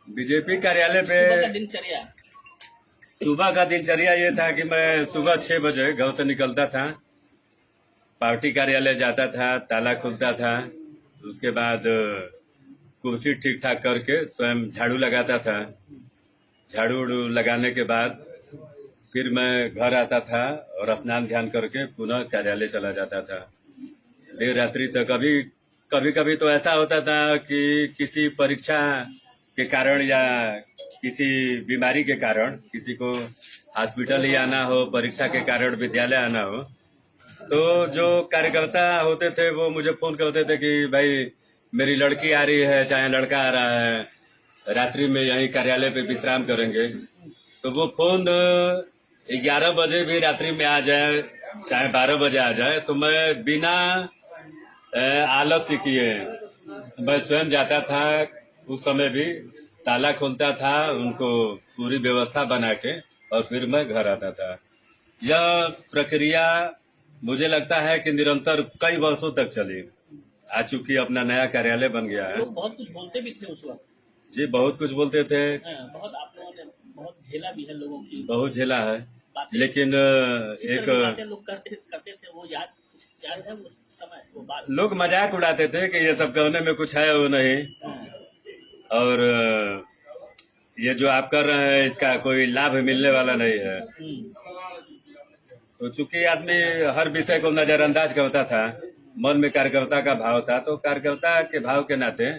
BJP कार्यालय पे सुबह का दिनचर्या ये था कि मैं सुबह 6 बजे घर से निकलता था, पार्टी कार्यालय जाता था, ताला खुलता था। उसके बाद कुर्सी ठीक ठाक करके स्वयं झाड़ू लगाता था। झाड़ू उड़ू लगाने के बाद फिर मैं घर आता था और स्नान ध्यान करके पुनः कार्यालय चला जाता था देर रात्रि तक। कभी कभी तो ऐसा होता था कि किसी परीक्षा के कारण या किसी बीमारी के कारण किसी को हॉस्पिटल ही आना हो, परीक्षा के कारण विद्यालय आना हो, तो जो कार्यकर्ता होते थे वो मुझे फोन करते थे कि भाई मेरी लड़की आ रही है, चाहे लड़का आ रहा है, रात्रि में यहीं कार्यालय पे विश्राम करेंगे। तो वो फोन 11 बजे भी रात्रि में आ जाए, चाहे 12 बजे आ जाए, तो मैं बिना आलस्य किए मैं स्वयं जाता था। उस समय भी ताला खोलता था, उनको पूरी व्यवस्था बना के, और फिर मैं घर आता था। यह प्रक्रिया मुझे लगता है कि निरंतर कई वर्षों तक चली। आज चूंकि अपना नया कार्यालय बन गया है। लोग बहुत कुछ बोलते भी थे उस वक्त। जी, बहुत कुछ बोलते थे। बहुत आप लोगों ने बहुत झेला भी है, लोगों की बहुत झेला है, लेकिन एक लोग करते थे। वो याद है उस समय वो बात? लोग मजाक उड़ाते थे कि ये सब कहने में कुछ है वो नहीं, और ये जो आप कर रहे हैं इसका कोई लाभ मिलने वाला नहीं है। तो चूंकि आदमी हर विषय को नजरअंदाज करता था, मन में कार्यकर्ता का भाव था, तो कार्यकर्ता के भाव के नाते,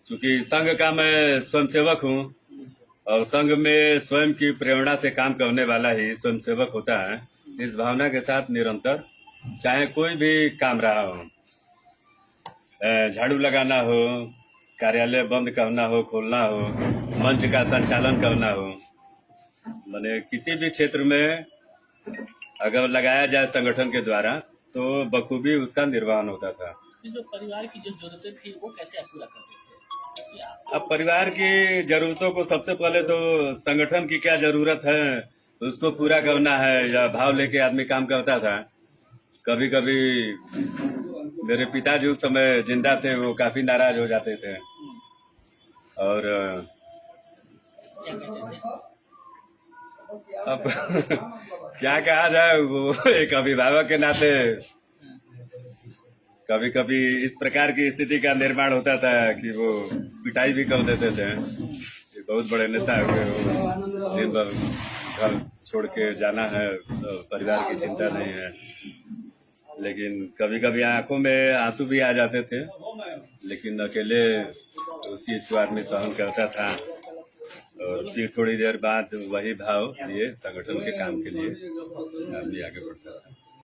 चूंकि संघ का मैं स्वयंसेवक हूँ और संघ में स्वयं की प्रेरणा से काम करने वाला ही स्वयंसेवक होता है, इस भावना के साथ निरंतर चाहे कोई भी काम रहा हो, झाड़ू लगाना हो, कार्यालय बंद करना हो, खोलना हो, मंच का संचालन करना हो, माने किसी भी क्षेत्र में अगर लगाया जाए संगठन के द्वारा तो बखूबी उसका निर्वहन होता था। जो परिवार की जो जरूरतें थी वो कैसे आप पूरा करते थे? अब परिवार की जरूरतों को सबसे पहले तो संगठन की क्या जरूरत है उसको पूरा करना है, या भाव लेके आदमी काम करता था। कभी कभी मेरे पिताजी उस समय जिंदा थे, वो काफी नाराज हो जाते थे और अब क्या कहा जाए, वो एक अभिभावक के नाते कभी कभी इस प्रकार की स्थिति का निर्माण होता था कि वो पिटाई भी कर देते थे। ये बहुत बड़े नेता हुए, वो दिन भर घर छोड़ के जाना है, परिवार की चिंता नहीं है, लेकिन कभी कभी आंखों में आंसू भी आ जाते थे, लेकिन अकेले उस चीज को आदमी सहन करता था और फिर थोड़ी देर बाद वही भाव लिए संगठन के काम के लिए आदमी आगे बढ़ता था।